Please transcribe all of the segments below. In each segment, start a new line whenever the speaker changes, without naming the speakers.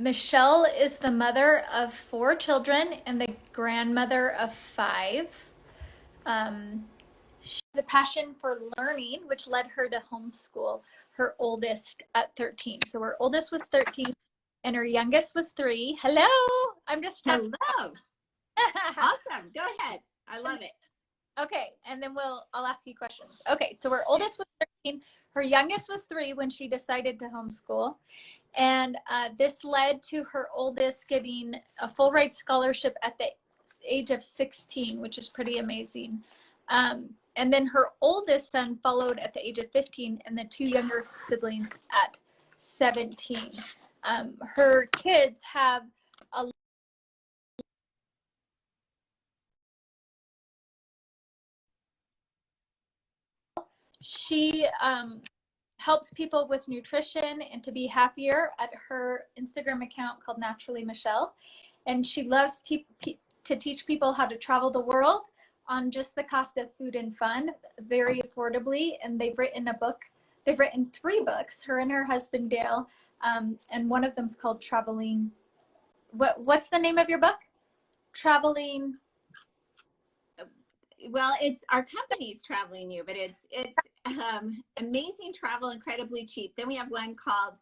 Michelle is the mother of 4 children and the grandmother of 5. She has a passion for learning, which led her to homeschool her oldest at 13. So her oldest was 13 and her youngest was 3. Hello. I'm just
talking. Hello. Awesome. Go ahead. I love it.
Okay, and then I'll ask you questions. Okay, so her oldest was 13. Her youngest was 3 when she decided to homeschool. And this led to her oldest getting a full ride scholarship at the age of 16, which is pretty amazing. And then her oldest son followed at the age of 15, and the 2 younger siblings at 17. Her kids have a she helps people with nutrition and to be happier at her Instagram account called Naturally Michelle. And she loves to teach people how to travel the world on just the cost of food and fun, very affordably. And they've written 3 books, her and her husband Dale, and one of them's called Traveling. What's the name of your book? Traveling.
Well, it's our company's Traveling You, but it's amazing travel, incredibly cheap. Then we have one called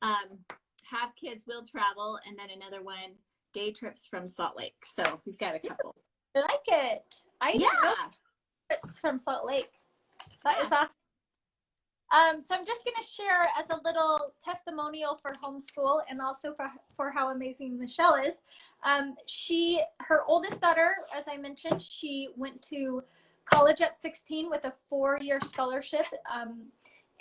Have Kids Will Travel, and then another one, Day Trips from Salt Lake. So we've got a couple.
I like it. I know trips from Salt Lake. That is awesome. So I'm just going to share as a little testimonial for homeschool and also for how amazing Michelle is. Her oldest daughter, as I mentioned, she went to college at 16 with a 4-year scholarship,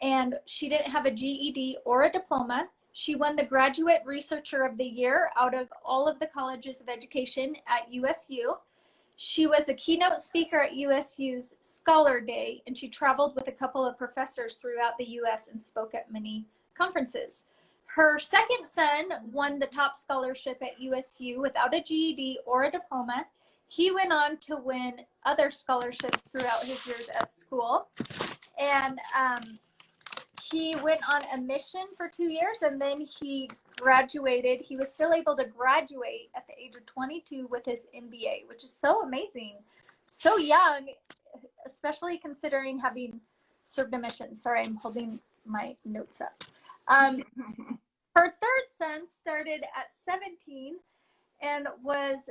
and she didn't have a GED or a diploma. She won the Graduate Researcher of the Year out of all of the colleges of education at USU. She was a keynote speaker at USU's Scholar Day, and she traveled with a couple of professors throughout the US and spoke at many conferences. Her second son won the top scholarship at USU without a GED or a diploma. He went on to win other scholarships throughout his years at school. And he went on a mission for 2 years, and then he graduated. He was still able to graduate at the age of 22 with his MBA, which is so amazing. So young, especially considering having served a mission. Sorry, I'm holding my notes up. Her third son started at 17 and was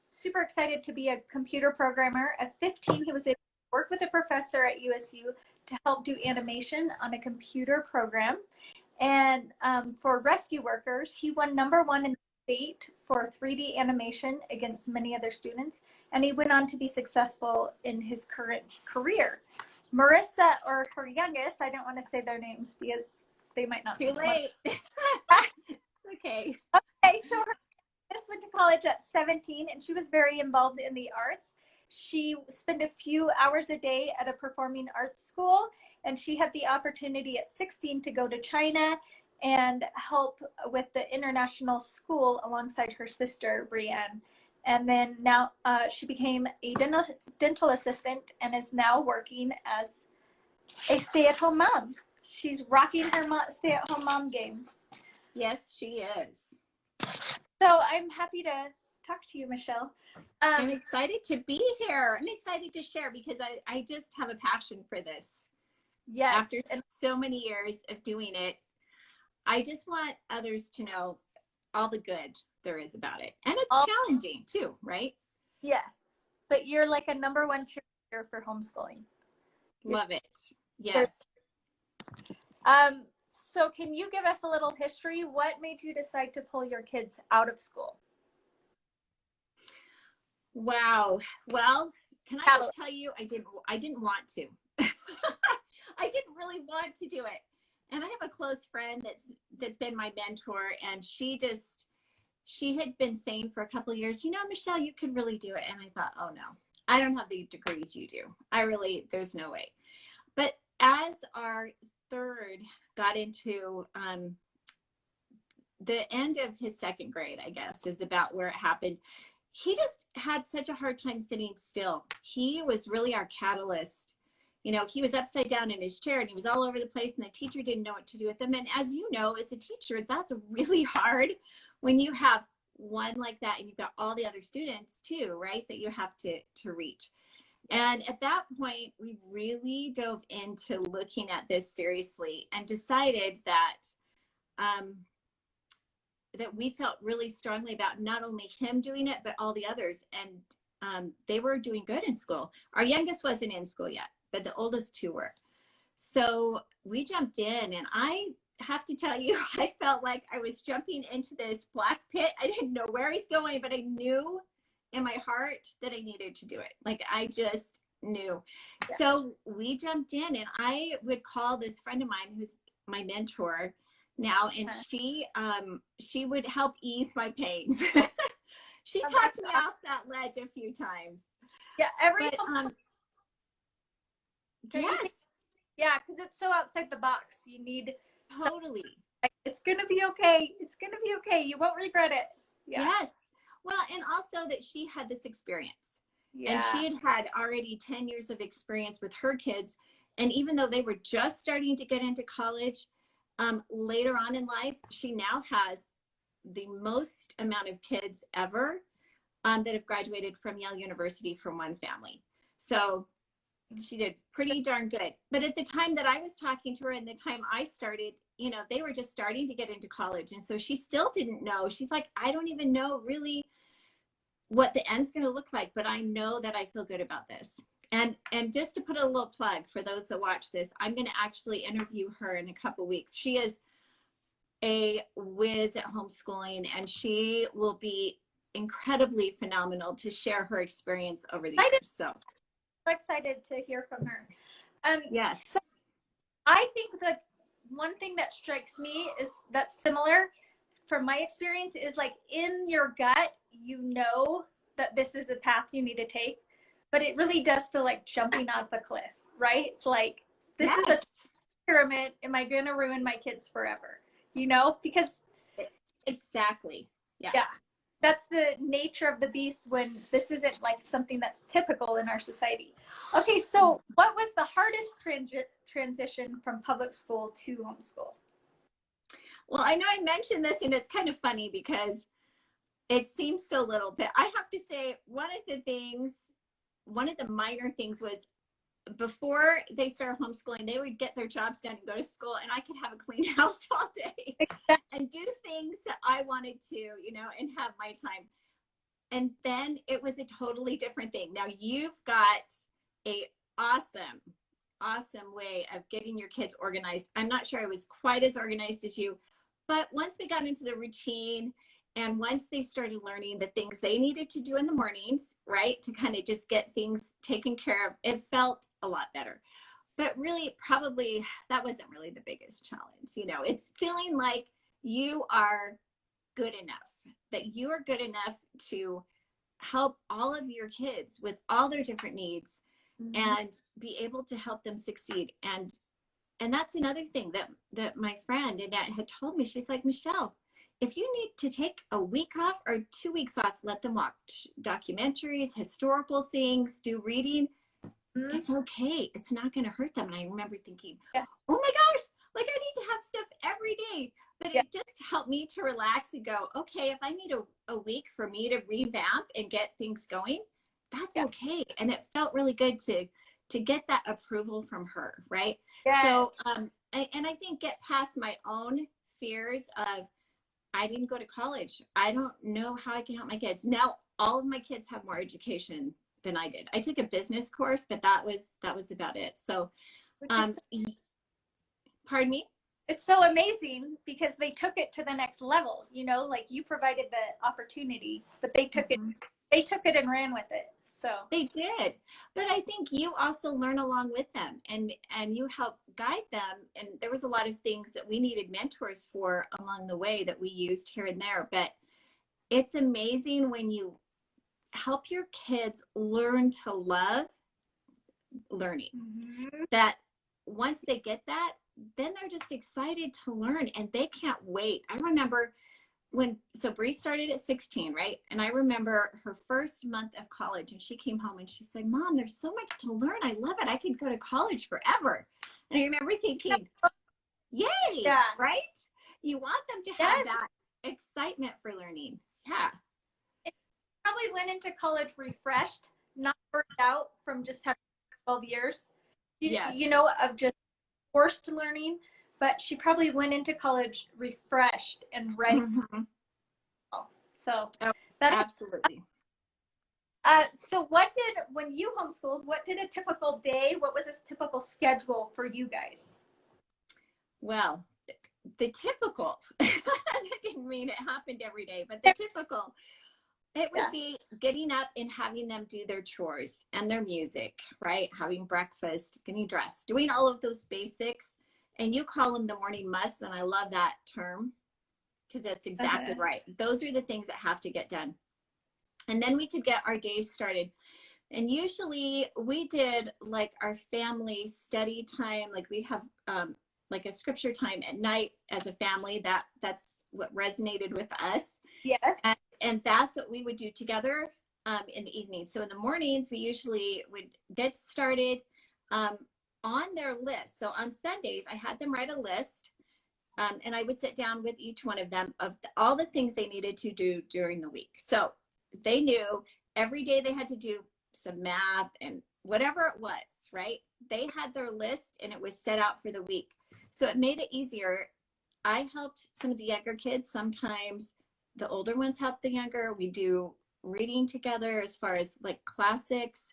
super excited to be a computer programmer. At 15, he was able to work with a professor at USU to help do animation on a computer program. And for rescue workers, he won #1 in the state for 3D animation against many other students. And he went on to be successful in his current career. Marissa, or her youngest, I don't want to say their names because they might not
be late. Okay.
Okay, so her youngest went to college at 17, and she was very involved in the arts. She spent a few hours a day at a performing arts school, and she had the opportunity at 16 to go to China and help with the international school alongside her sister, Brienne. And then now she became a dental assistant and is now working as a stay-at-home mom. She's rocking her stay-at-home mom game.
Yes, she is.
So I'm happy to talk to you, Michelle.
I'm excited to be here. I'm excited to share because I just have a passion for this.
Yes.
After so many years of doing it, I just want others to know all the good there is about it. And it's challenging too, right?
Yes. But you're like a #1 cheerleader for homeschooling.
Love it. Yes.
So can you give us a little history? What made you decide to pull your kids out of school?
Wow. Well, can I just tell you, I didn't want to. I didn't really want to do it. And I have a close friend that's been my mentor, and she had been saying for a couple of years, Michelle, you could really do it. And I thought, oh no, I don't have the degrees you do. There's no way. But as our third got into the end of his 2nd grade, I guess, is about where it happened. He just had such a hard time sitting still. He was really our catalyst, you know, he was upside down in his chair and he was all over the place and the teacher didn't know what to do with him. And as you know, as a teacher, that's really hard when you have one like that and you've got all the other students too, right, that you have to reach. And at that point, we really dove into looking at this seriously and decided that that we felt really strongly about not only him doing it, but all the others. And they were doing good in school. Our youngest wasn't in school yet, but the oldest two were. So we jumped in, and I have to tell you, I felt like I was jumping into this black pit. I didn't know where he's going, but I knew in my heart that I needed to do it. Like, I just knew. Yeah. So we jumped in, and I would call this friend of mine who's my mentor now, and she would help ease my pains. She talked me off that ledge a few times.
Yeah, yes. Yeah, because it's so outside the box. You need
totally.
It's gonna be okay. It's gonna be okay. You won't regret it. Yeah.
Yes. Well, and also that she had this experience. Yeah. And she had already 10 years of experience with her kids. And even though they were just starting to get into college, later on in life, she now has the most amount of kids ever that have graduated from Yale University from one family. So she did pretty darn good. But at the time that I was talking to her and the time I started, you know, they were just starting to get into college. And so she still didn't know. She's like, I don't even know really what the end's going to look like, but I know that I feel good about this. And just to put a little plug for those that watch this, I'm going to actually interview her in a couple weeks. She is a whiz at homeschooling, and she will be incredibly phenomenal to share her experience over the years. So
I'm excited to hear from her.
Yes.
So I think that one thing that strikes me is that's similar from my experience is like in your gut, you know that this is a path you need to take, but it really does feel like jumping off a cliff, right? It's like, this is a pyramid. Am I going to ruin my kids forever? You know, because
exactly. Yeah.
That's the nature of the beast when this isn't like something that's typical in our society. Okay, so what was the hardest transition from public school to homeschool?
Well, I know I mentioned this, and it's kind of funny because it seems so little, but I have to say one of the minor things was before they started homeschooling, they would get their jobs done and go to school, and I could have a clean house all day and do things that I wanted to, you know, and have my time. And then it was a totally different thing. Now you've got a awesome way of getting your kids organized. I'm not sure I was quite as organized as you, but once we got into the routine and once they started learning the things they needed to do in the mornings, right, to kind of just get things taken care of, it felt a lot better. But really, probably that wasn't really the biggest challenge. You know, it's feeling like you are good enough, that you are good enough to help all of your kids with all their different needs and be able to help them succeed. And that's another thing that my friend Annette had told me. She's like, Michelle, if you need to take a week off or 2 weeks off, let them watch documentaries, historical things, do reading. It's okay. It's not going to hurt them. And I remember thinking, oh my gosh, like I need to have stuff every day. But it just helped me to relax and go, okay, if I need a week for me to revamp and get things going, that's okay. And it felt really good to get that approval from her, right? Yeah. So, and I think get past my own fears of, I didn't go to college. I don't know how I can help my kids. Now, all of my kids have more education than I did. I took a business course, but that was about it. So, pardon me?
It's so amazing because they took it to the next level, you know, like you provided the opportunity, but they took it and ran with it. So
they did. But I think you also learn along with them and you help guide them. And there was a lot of things that we needed mentors for along the way that we used here and there. But it's amazing when you help your kids learn to love learning, that once they get that, then they're just excited to learn and they can't wait. I remember so Bree started at 16, right? And I remember her first month of college, and she came home and she said, Mom, there's so much to learn. I love it. I could go to college forever. And I remember thinking, yay,
Yeah.
right? You want them to have that excitement for learning. Yeah.
It probably went into college refreshed, not burned out from just having 12 years, you know, of just forced learning. But she probably went into college refreshed and ready.
Mm-hmm.
So
that absolutely.
So when you homeschooled, what did a typical day, what was this typical schedule for you guys?
Well, the typical, that didn't mean it happened every day, but the typical, it would be getting up and having them do their chores and their music, right? Having breakfast, getting dressed, doing all of those basics. And you call them the morning must, and I love that term because that's exactly right. Those are the things that have to get done. And then we could get our days started. And usually we did like our family study time, like we have like a scripture time at night as a family. That's what resonated with us.
Yes.
And that's what we would do together in the evening. So in the mornings, we usually would get started on their list. So on Sundays, I had them write a list, and I would sit down with each one of them of all the things they needed to do during the week. So they knew every day they had to do some math and whatever it was, right? They had their list and it was set out for the week. So it made it easier. I helped some of the younger kids. Sometimes the older ones help the younger. We do reading together as far as like classics.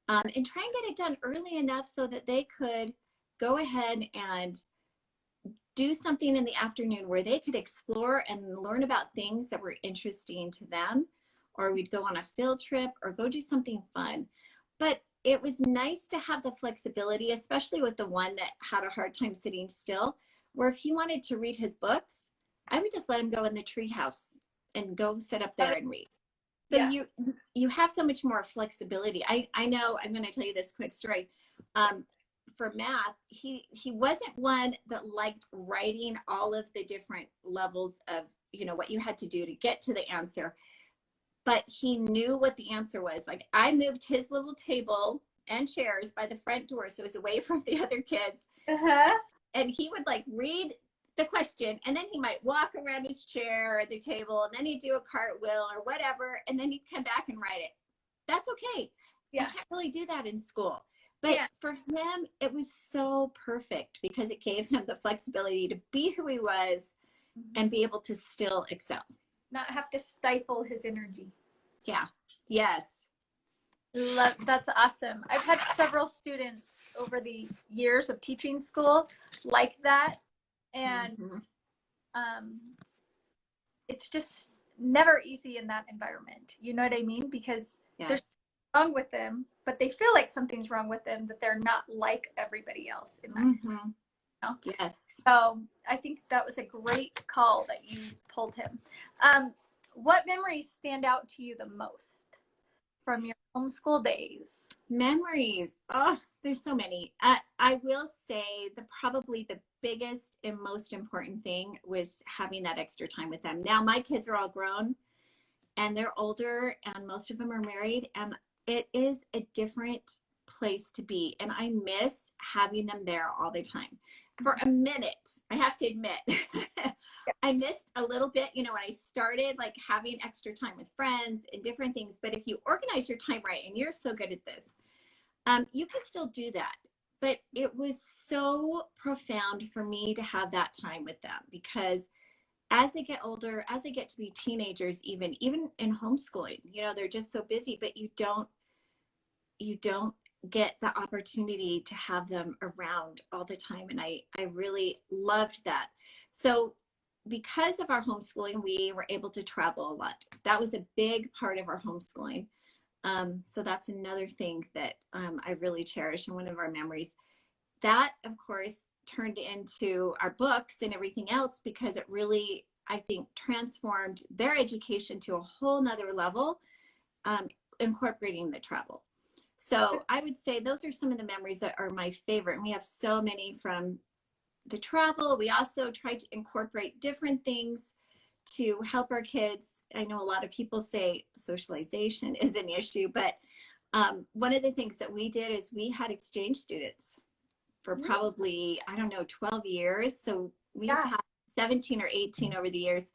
And try and get it done early enough so that they could go ahead and do something in the afternoon where they could explore and learn about things that were interesting to them, or we'd go on a field trip or go do something fun. But it was nice to have the flexibility, especially with the one that had a hard time sitting still, where if he wanted to read his books, I would just let him go in the treehouse and go sit up there and read. So you have so much more flexibility. I know, I'm going to tell you this quick story. For math, he wasn't one that liked writing all of the different levels of, you know, what you had to do to get to the answer. But he knew what the answer was. Like I moved his little table and chairs by the front door so it was away from the other kids. And he would like read the question, and then he might walk around his chair or the table, and then he'd do a cartwheel or whatever, and then he'd come back and write it. That's okay. You can't really do that in school. But for him, it was so perfect because it gave him the flexibility to be who he was and be able to still excel.
Not have to stifle his energy.
Yeah. Yes.
That's awesome. I've had several students over the years of teaching school like that. And it's just never easy in that environment. You know what I mean? Because there's something wrong with them, but they feel like something's wrong with them, that they're not like everybody else in that. You know?
Yes.
So I think that was a great call that you pulled him. What memories stand out to you the most from your homeschool days?
Memories. Oh, there's so many. I will say probably the biggest and most important thing was having that extra time with them. Now my kids are all grown and they're older and most of them are married, and it is a different place to be. And I miss having them there all the time. For a minute, I have to admit, I missed a little bit, you know, when I started like having extra time with friends and different things. But if you organize your time right, and you're so good at this, you can still do that. But it was so profound for me to have that time with them, because as they get older, as they get to be teenagers, even in homeschooling, you know, they're just so busy, but you don't get the opportunity to have them around all the time. And I really loved that. So because of our homeschooling, we were able to travel a lot. That was a big part of our homeschooling. So that's another thing that I really cherish, and one of our memories. That, of course, turned into our books and everything else, because it really, I think, transformed their education to a whole nother level, incorporating the travel. So I would say those are some of the memories that are my favorite. And we have so many from the travel. We also tried to incorporate different things to help our kids. I know a lot of people say socialization is an issue, but one of the things that we did is we had exchange students for probably, I don't know, 12 years. So we've had 17 or 18 over the years.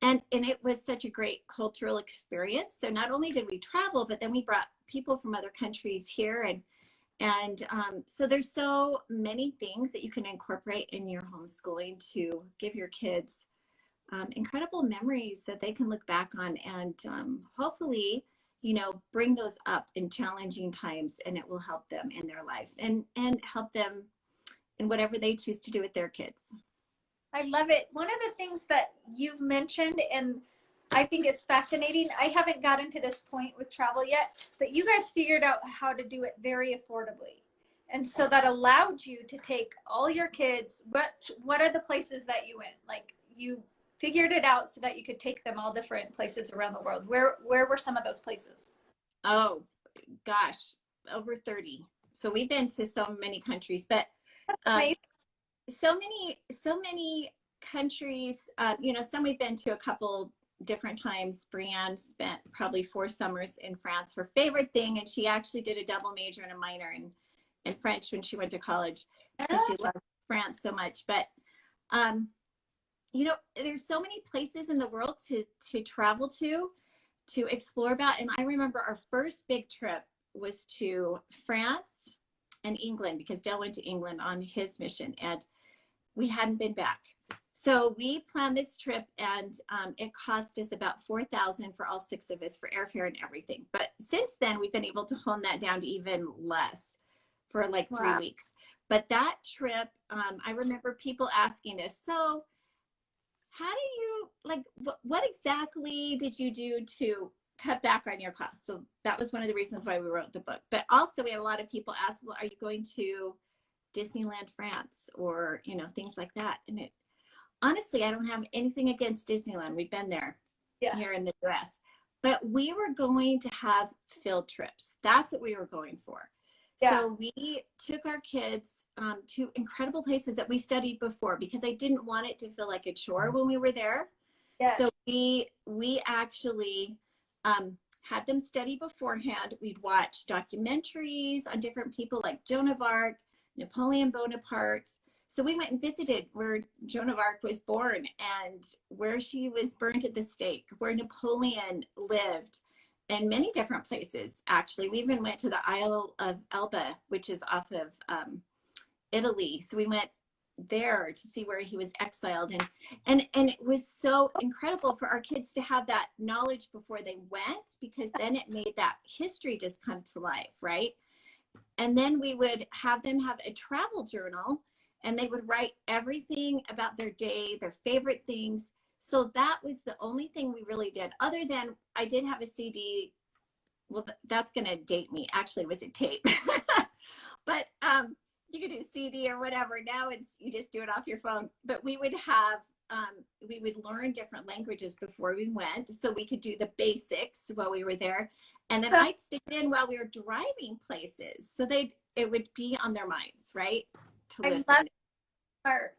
And it was such a great cultural experience. So not only did we travel, but then we brought people from other countries here. And so there's so many things that you can incorporate in your homeschooling to give your kids incredible memories that they can look back on, and hopefully, you know, bring those up in challenging times, and it will help them in their lives and help them in whatever they choose to do with their kids.
I love it. One of the things that you've mentioned, and I think is fascinating, I haven't gotten to this point with travel yet, but you guys figured out how to do it very affordably. And so that allowed you to take all your kids. What are the places that you went? Like, you figured it out so that you could take them all different places around the world. Where were some of those places?
Oh gosh, over 30. So we've been to so many countries, but so many countries. You know, some we've been to a couple different times. Brianne spent probably 4 summers in France. Her favorite thing, and she actually did a double major and a minor in French when she went to college because she loved France so much. But you know, there's so many places in the world to travel to explore about. And I remember our first big trip was to France and England, because Dale went to England on his mission and we hadn't been back. So we planned this trip, and it cost us about $4,000 for all 6 of us for airfare and everything. But since then, we've been able to hone that down to even less for like 3 weeks. But that trip, I remember people asking us, so how do you, like, what exactly did you do to cut back on your costs? So that was one of the reasons why we wrote the book. But also we had a lot of people ask, well, are you going to Disneyland France, or, you know, things like that? And honestly, I don't have anything against Disneyland. We've been there here in the US. But we were going to have field trips. That's what we were going for. Yeah. So we took our kids to incredible places that we studied before, because I didn't want it to feel like a chore when we were there. Yes. So we actually had them study beforehand. We'd watch documentaries on different people like Joan of Arc, Napoleon Bonaparte. So we went and visited where Joan of Arc was born and where she was burned at the stake, where Napoleon lived, and many different places, actually. We even went to the Isle of Elba, which is off of Italy. So we went there to see where he was exiled. And it was so incredible for our kids to have that knowledge before they went, because then it made that history just come to life, right? And then we would have them have a travel journal, and they would write everything about their day, their favorite things. So that was the only thing we really did, other than I did have a CD. Well, that's going to date me. Actually, it was a tape. But you could do CD or whatever. Now you just do it off your phone. But we would have, we would learn different languages before we went, so we could do the basics while we were there. And then I'd stick it in while we were driving places. So it would be on their minds, right? To listen. I love
part.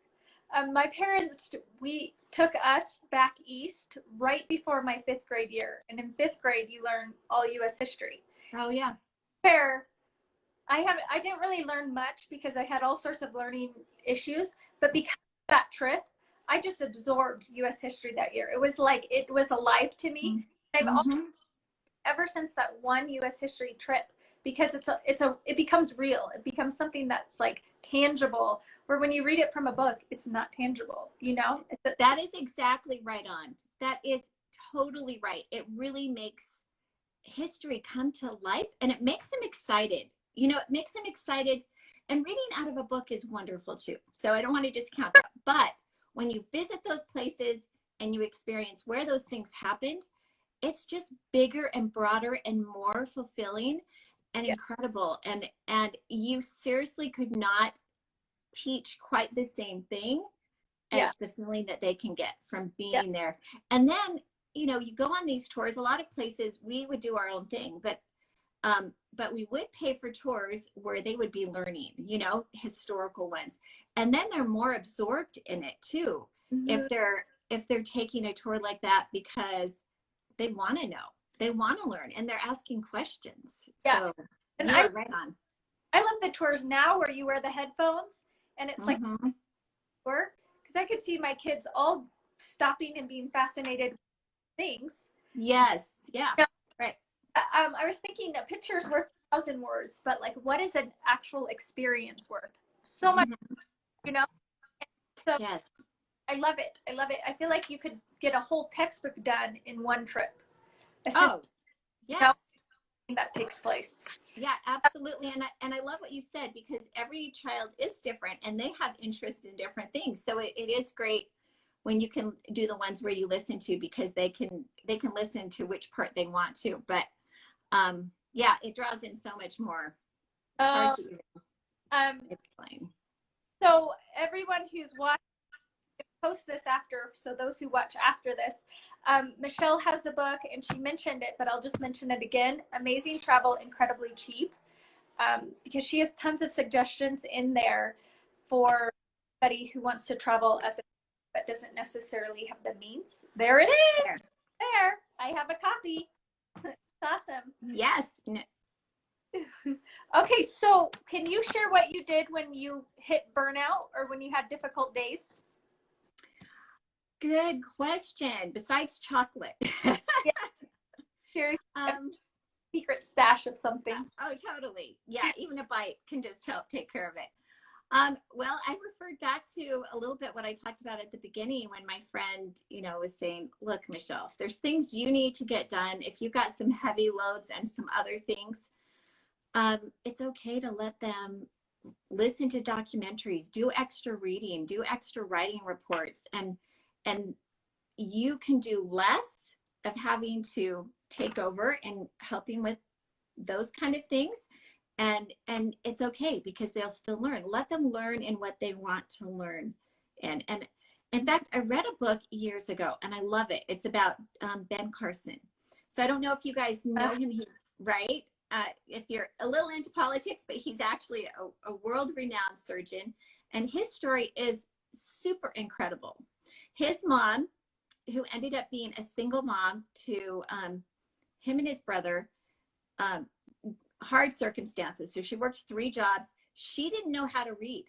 My parents, we took us back east right before my 5th grade year. And in 5th grade, you learn all U.S. history.
Oh, yeah.
Where I didn't really learn much because I had all sorts of learning issues. But because of that trip, I just absorbed U.S. history that year. It was like, it was alive to me. Mm-hmm. I've also, ever since that one U.S. history trip, because it becomes real. It becomes something that's like tangible, where when you read it from a book, it's not tangible, you know?
That is exactly right on. That is totally right. It really makes history come to life, and it makes them excited. You know, it makes them excited, and reading out of a book is wonderful too. So I don't want to discount that. But when you visit those places and you experience where those things happened, it's just bigger and broader and more fulfilling and incredible. And you seriously could not teach quite the same thing as the feeling that they can get from being there. And then, you know, you go on these tours. A lot of places we would do our own thing, but we would pay for tours where they would be learning, you know, historical ones. And then they're more absorbed in it too. Mm-hmm. if they're taking a tour like that because they want to know, they want to learn, and they're asking questions.
Yeah.
So
And
you're right on.
I love the tours now where you wear the headphones and it's like work, because I could see my kids all stopping and being fascinated with things.
Yes. Yeah. Right.
I was thinking a picture's worth 1,000 words, but like, what is an actual experience worth? So much, you know? So
yes.
I love it. I love it. I feel like you could get a whole textbook done in one trip.
Oh, yes.
That takes place.
Yeah, absolutely. And I love what you said, because every child is different and they have interest in different things. So it is great when you can do the ones where you listen to, because they can listen to which part they want to. But yeah, it draws in so much more. It's hard to explain.
So everyone who's watching, post this after, so those who watch after this, Michelle has a book and she mentioned it, but I'll just mention it again: Amazing Travel, Incredibly Cheap, because she has tons of suggestions in there for anybody who wants to travel as a but doesn't necessarily have the means. There it is. There, I have a copy. It's awesome.
Yes.
Okay, so can you share what you did when you hit burnout or when you had difficult days?
Good question. Besides chocolate.
Here's a secret stash of something.
Oh, totally. Yeah, even a bite can just help take care of it. Well, I referred back to a little bit what I talked about at the beginning when my friend, was saying, look, Michelle, if there's things you need to get done, if you've got some heavy loads and some other things, it's okay to let them listen to documentaries, do extra reading, do extra writing reports, and you can do less of having to take over and helping with those kind of things. And it's okay, because they'll still learn. Let them learn in what they want to learn. And in fact, I read a book years ago and I love it. It's about Ben Carson. So I don't know if you guys know him, right? If you're a little into politics, but he's actually a world-renowned surgeon. And his story is super incredible. His mom, who ended up being a single mom to him and his brother, hard circumstances. So she worked 3 jobs. She didn't know how to read,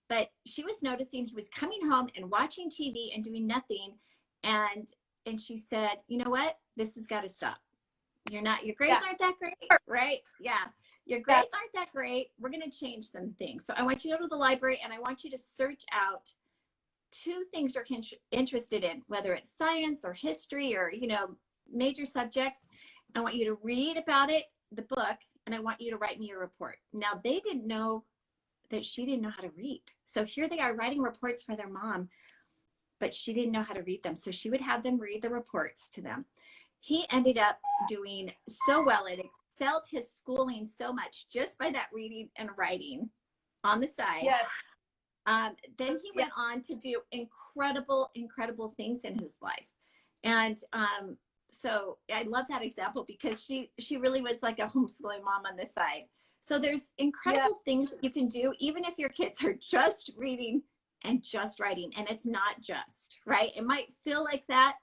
but she was noticing he was coming home and watching TV and doing nothing. And she said, you know what? This has got to stop. Your grades aren't that great, right? Yeah. Your grades aren't that great. We're going to change some things. So I want you to go to the library and I want you to search out 2 things you're interested in, whether it's science or history or, major subjects. I want you to read about it, the book, and I want you to write me a report. Now, they didn't know that she didn't know how to read. So here they are writing reports for their mom, but she didn't know how to read them. So she would have them read the reports to them. He ended up doing so well and excelled his schooling so much just by that reading and writing on the side.
Yes.
Then he went on to do incredible, incredible things in his life. And so I love that example, because she really was like a homeschooling mom on this side. So there's incredible things that you can do, even if your kids are just reading and just writing. And it's not just, right? It might feel like that,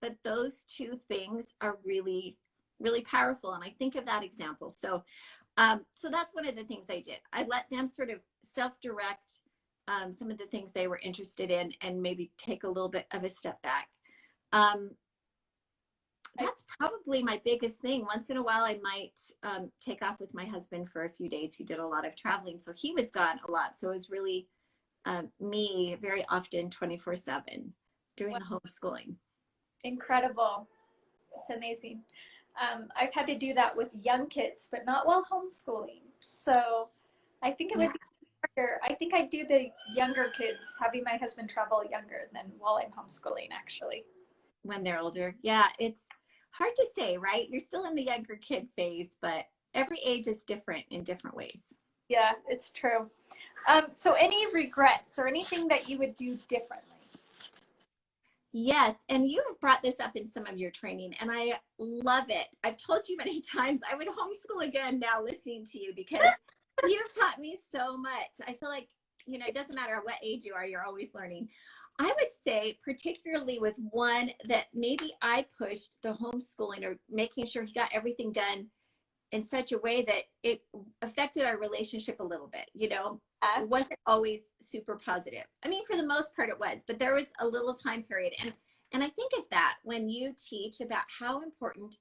but those 2 things are really, really powerful. And I think of that example. So that's one of the things I did. I let them sort of self-direct some of the things they were interested in and maybe take a little bit of a step back. That's probably my biggest thing. Once in a while, I might take off with my husband for a few days. He did a lot of traveling, so he was gone a lot. So it was really me very often 24/7 doing the homeschooling.
Incredible. It's amazing. I've had to do that with young kids, but not while homeschooling. So I think it would be harder. I think I do the younger kids, having my husband travel younger than while I'm homeschooling, actually.
When they're older. Yeah, it's hard to say, right? You're still in the younger kid phase, but every age is different in different ways.
Yeah, it's true. So any regrets or anything that you would do differently?
Yes, and you have brought this up in some of your training, and I love it. I've told you many times I would homeschool again now listening to you, because you've taught me so much. I feel like, it doesn't matter what age you are, you're always learning. I would say, particularly with one that maybe I pushed, the homeschooling or making sure he got everything done in such a way that it affected our relationship a little bit, you know. It wasn't always super positive. I mean, for the most part it was, but there was a little time period. And I think of that when you teach about how important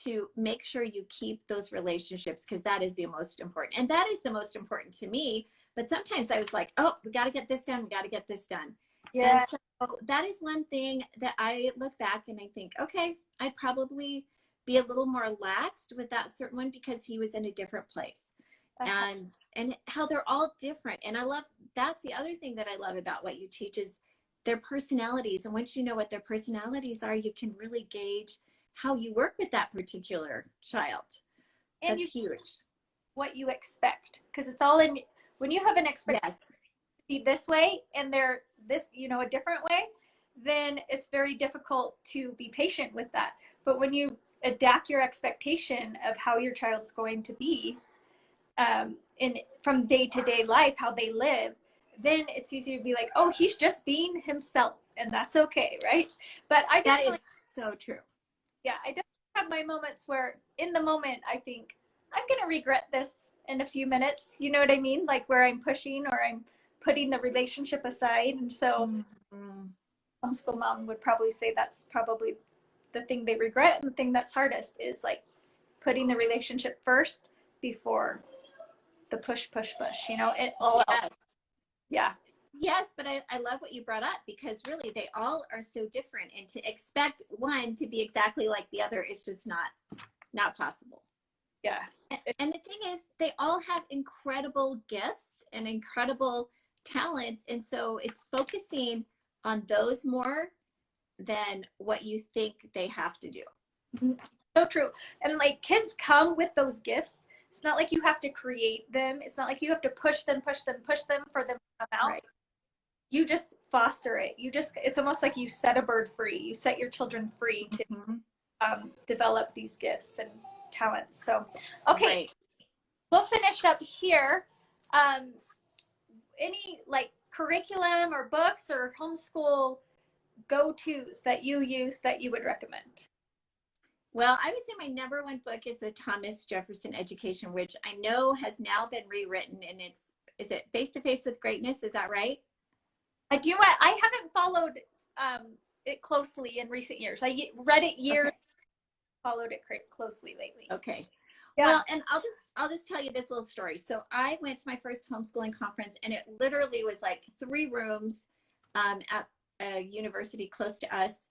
to make sure you keep those relationships, because that is the most important. And that is the most important to me. But sometimes I was like, oh, we got to get this done. We got to get this done. Yeah. And so that is one thing that I look back and I think, okay, I'd probably be a little more laxed with that certain one because he was in a different place. And how they're all different. And I love, that's the other thing that I love about what you teach is their personalities. And once you know what their personalities are, you can really gauge how you work with that particular child. And that's huge.
What you expect, because it's all in, when you have an expectation to be this way and they're this, you know, a different way, then it's very difficult to be patient with that. But when you adapt your expectation of how your child's going to be in from day to day life, how they live, then it's easy to be like, oh, he's just being himself, and that's okay, right? But
that is so true.
Yeah, I definitely have my moments where in the moment I think I'm gonna regret this in a few minutes, you know what I mean? Like where I'm pushing or I'm putting the relationship aside. And so homeschool mom would probably say that's probably the thing they regret, and the thing that's hardest is like putting the relationship first before the push, you know, it all else. Yeah.
Yes, but I love what you brought up, because really they all are so different, and to expect one to be exactly like the other is just not possible.
Yeah.
And the thing is, they all have incredible gifts and incredible talents, and so it's focusing on those more than what you think they have to do.
So true. And like kids come with those gifts. It's not like you have to create them. It's not like you have to push them for them to come out. Right. You just foster it. It's almost like you set a bird free. You set your children free to develop these gifts and talents. So, okay, right. We'll finish up here. Any like curriculum or books or homeschool go-tos that you use that you would recommend?
Well, I would say my number one book is the Thomas Jefferson Education, which I know has now been rewritten, and is it Face to Face with Greatness? Is that right?
I haven't followed it closely in recent years. I read it years, followed it closely lately.
Okay. Yeah. Well, and I'll just tell you this little story. So I went to my first homeschooling conference, and it literally was like 3 rooms at a university close to us.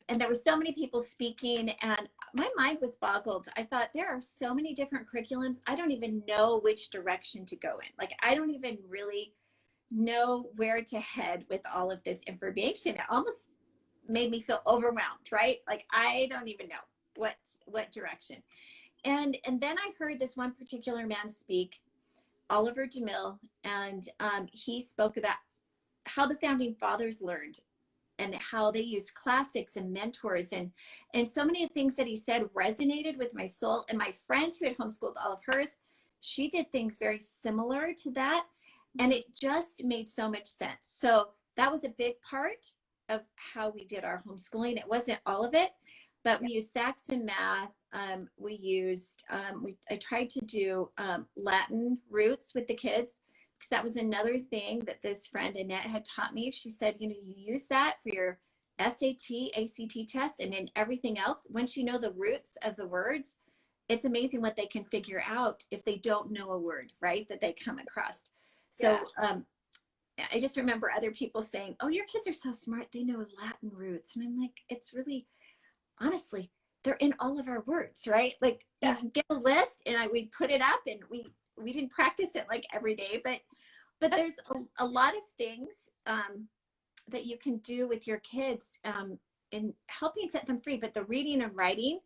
And there were so many people speaking, and my mind was boggled. I thought, there are so many different curriculums. I don't even know which direction to go in. Like, I don't even really know where to head with all of this information. It almost made me feel overwhelmed, right? Like, I don't even know what direction. And then I heard this one particular man speak, Oliver DeMille, and he spoke about how the founding fathers learned and how they used classics and mentors, and so many of the things that he said resonated with my soul. And my friend who had homeschooled all of hers, she did things very similar to that, and it just made so much sense. So that was a big part of how we did our homeschooling. It wasn't all of it, but we used Saxon math. We used, I tried to do Latin roots with the kids, because that was another thing that this friend Annette had taught me. She said, you know, you use that for your SAT, ACT tests, and in everything else. Once you know the roots of the words, it's amazing what they can figure out if they don't know a word, right, that they come across. So I just remember other people saying, oh, your kids are so smart, they know Latin roots. And I'm like, it's really, honestly, they're in all of our words, right? Like, you get a list, and we'd put it up, and we didn't practice it like every day, but there's a lot of things that you can do with your kids in helping set them free. But the reading and writing,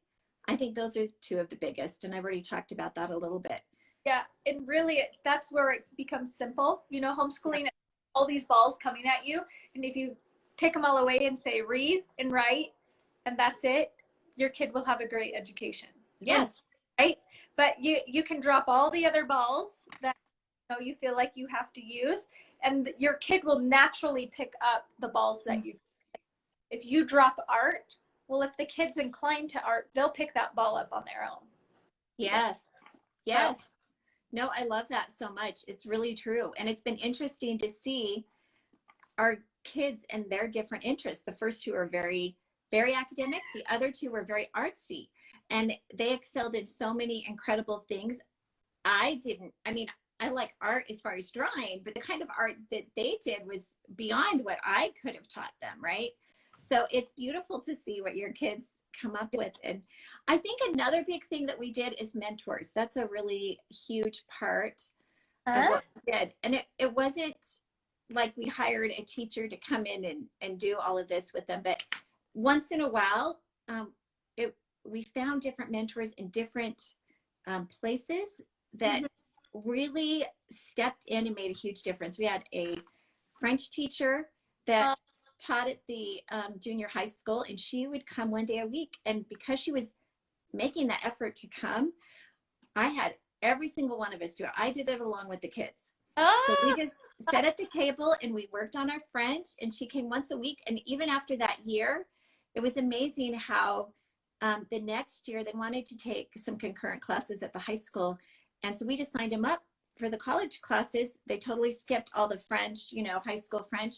I think those are 2 of the biggest, and I've already talked about that a little bit.
Yeah, and really that's where it becomes simple. You know, homeschooling, all these balls coming at you, and if you take them all away and say read and write, and that's it, your kid will have a great education.
Yes.
Right? But you can drop all the other balls that you feel like you have to use, and your kid will naturally pick up the balls that you, if you drop art, well, if the kid's inclined to art, they'll pick that ball up on their own.
Yes. Yes. No, I love that so much. It's really true. And it's been interesting to see our kids and their different interests. The first two are very, very academic. The other two were very artsy, and they excelled in so many incredible things. I mean, I like art as far as drawing, but the kind of art that they did was beyond what I could have taught them, right? So it's beautiful to see what your kids come up with. And I think another big thing that we did is mentors. That's a really huge part of what we did. And it wasn't like we hired a teacher to come in and do all of this with them, but once in a while, we found different mentors in different places that really stepped in and made a huge difference. We had a French teacher that taught at the junior high school, and she would come one day a week. And because she was making that effort to come, I had every single one of us do it. I did it along with the kids. So we just sat at the table and we worked on our French, and she came once a week. And even after that year, it was amazing how the next year they wanted to take some concurrent classes at the high school. And so we just signed them up for the college classes. They totally skipped all the French, high school French.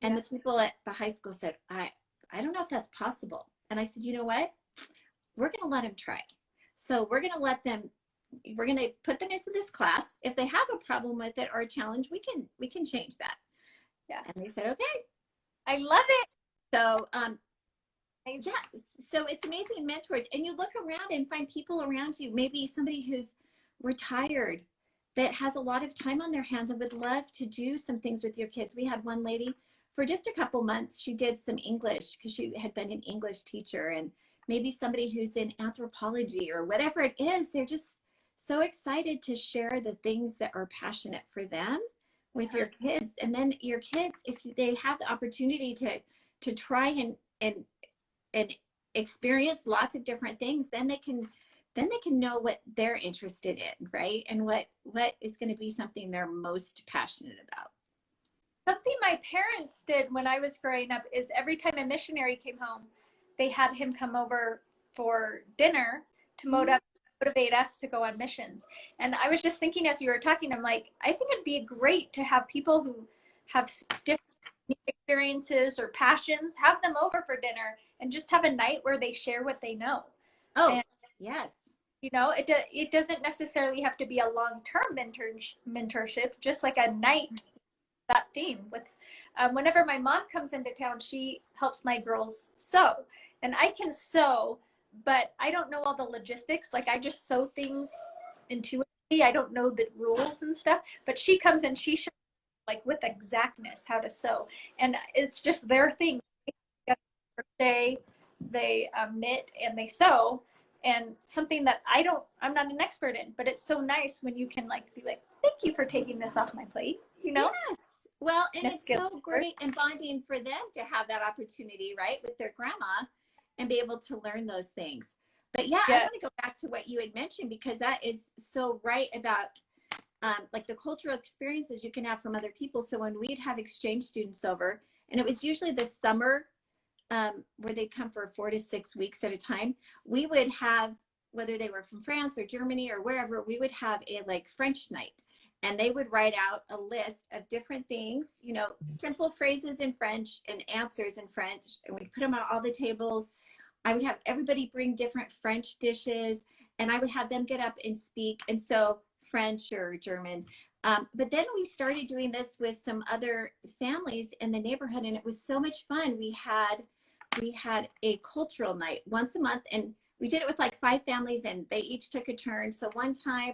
And the people at the high school said, I don't know if that's possible. And I said, you know what? We're going to let them try. So we're going to put them into this class. If they have a problem with it or a challenge, we can change that.
Yeah.
And they said, okay.
I love it.
So, so it's amazing mentors. And you look around and find people around you, maybe somebody who's retired that has a lot of time on their hands and would love to do some things with your kids. We had one lady for just a couple months. She did some English because she had been an English teacher, and maybe somebody who's in anthropology or whatever it is. They're just so excited to share the things that are passionate for them with your kids. And then your kids, if they have the opportunity to try and experience lots of different things, then they can know what they're interested in, right? And what is going to be something they're most passionate about.
Something my parents did when I was growing up is every time a missionary came home, they had him come over for dinner to motivate us to go on missions. And I was just thinking as you were talking, I'm like, I think it'd be great to have people who have different experiences or passions, have them over for dinner and just have a night where they share what they know.
Yes.
It doesn't necessarily have to be a long-term mentorship, just like a night, that theme with, whenever my mom comes into town, she helps my girls sew, and I can sew, but I don't know all the logistics. Like I just sew things intuitively. I don't know the rules and stuff, but she comes and she shows like with exactness how to sew, and it's just their thing. They knit and they sew, and something that I'm not an expert in, but it's so nice when you can like be like, thank you for taking this off my plate, Yes.
Well, and it's so great and bonding for them to have that opportunity, right, with their grandma and be able to learn those things. But I want to go back to what you had mentioned, because that is so right about like the cultural experiences you can have from other people. So when we'd have exchange students over, and it was usually the summer where they'd come for 4 to 6 weeks at a time, we would have, whether they were from France or Germany or wherever, we would have a like French night. And they would write out a list of different things, simple phrases in French and answers in French. And we'd put them on all the tables. I would have everybody bring different French dishes, and I would have them get up and speak. And so French or German. But then we started doing this with some other families in the neighborhood, and it was so much fun. We had a cultural night once a month, and we did it with like 5 families, and they each took a turn. So one time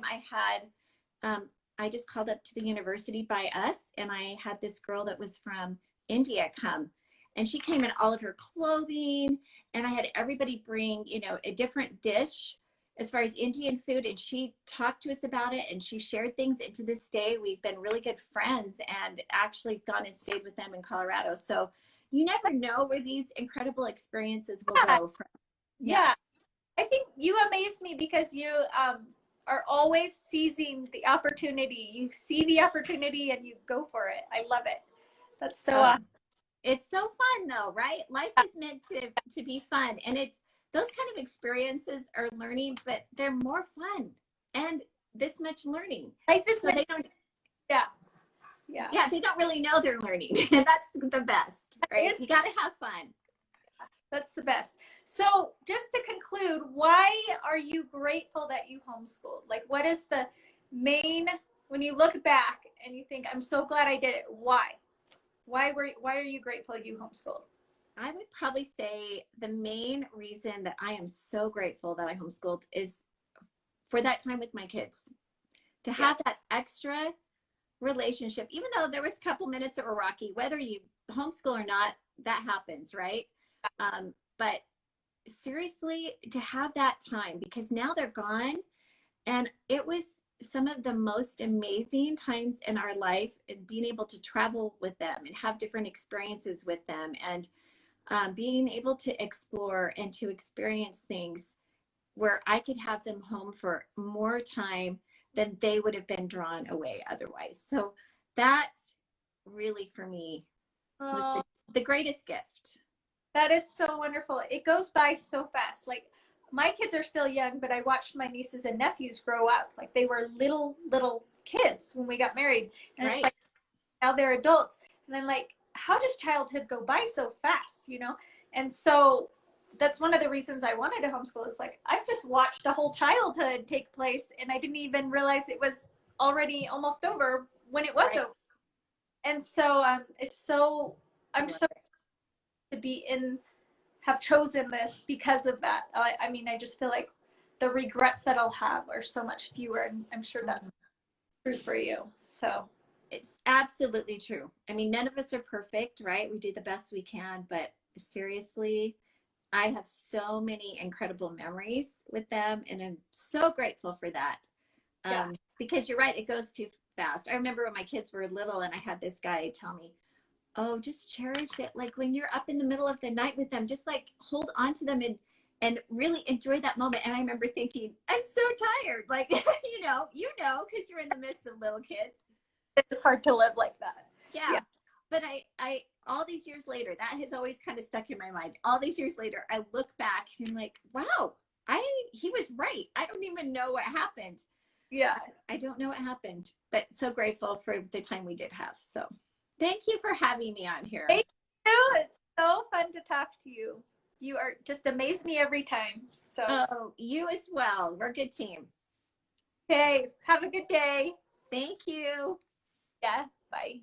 I just called up to the university by us, and I had this girl that was from India come, and she came in all of her clothing, and I had everybody bring, a different dish as far as Indian food, and she talked to us about it, and she shared things. And to this day, we've been really good friends and actually gone and stayed with them in Colorado. So you never know where these incredible experiences will go from.
Yeah. I think you amaze me because you are always seizing the opportunity. You see the opportunity and you go for it. I love it. That's so awesome.
It's so fun though, right? Life is meant to be fun, and it's those kind of experiences are learning, but they're more fun and this much learning.
Life is
so
meant,
they don't,
yeah,
they don't really know they're learning, and that's the best, right? You got to have fun.
That's the best. So just to conclude, why are you grateful that you homeschooled? Like, what is the main, when you look back and you think, I'm so glad I did it, why? Why are you grateful you homeschooled?
I would probably say the main reason that I am so grateful that I homeschooled is for that time with my kids, to have that extra relationship, even though there was a couple minutes that were rocky, whether you homeschool or not, that happens, right? But seriously, to have that time, because now they're gone, and it was some of the most amazing times in our life, and being able to travel with them and have different experiences with them, and being able to explore and to experience things where I could have them home for more time than they would have been drawn away otherwise. So that really, for me, was the greatest gift.
That is so wonderful. It goes by so fast. Like, my kids are still young, but I watched my nieces and nephews grow up. Like, they were little kids when we got married. And It's like, now they're adults. And I'm like, how does childhood go by so fast, you know? And so that's one of the reasons I wanted to homeschool, is like, I've just watched a whole childhood take place, and I didn't even realize it was already almost over when it was over. And so I'm so to have chosen this because of that. I mean, I just feel like the regrets that I'll have are so much fewer, and I'm sure that's true for you. So
it's absolutely true. I mean, none of us are perfect, right? We do the best we can, but seriously, I have so many incredible memories with them, and I'm so grateful for that. Because you're right, it goes too fast. I remember when my kids were little, and I had this guy tell me, oh, just cherish it. Like, when you're up in the middle of the night with them, just like hold on to them and really enjoy that moment. And I remember thinking, I'm so tired. Like, you know, because you're in the midst of little kids.
It's hard to live like that.
Yeah. But I all these years later, that has always kind of stuck in my mind. All these years later, I look back and I'm like, wow, he was right. I don't even know what happened.
Yeah.
I don't know what happened, but so grateful for the time we did have. So thank you for having me on here.
Thank you. It's so fun to talk to you. You are just amaze me every time. So
you as well. We're a good team.
Okay. Have a good day.
Thank you.
Yeah. Bye.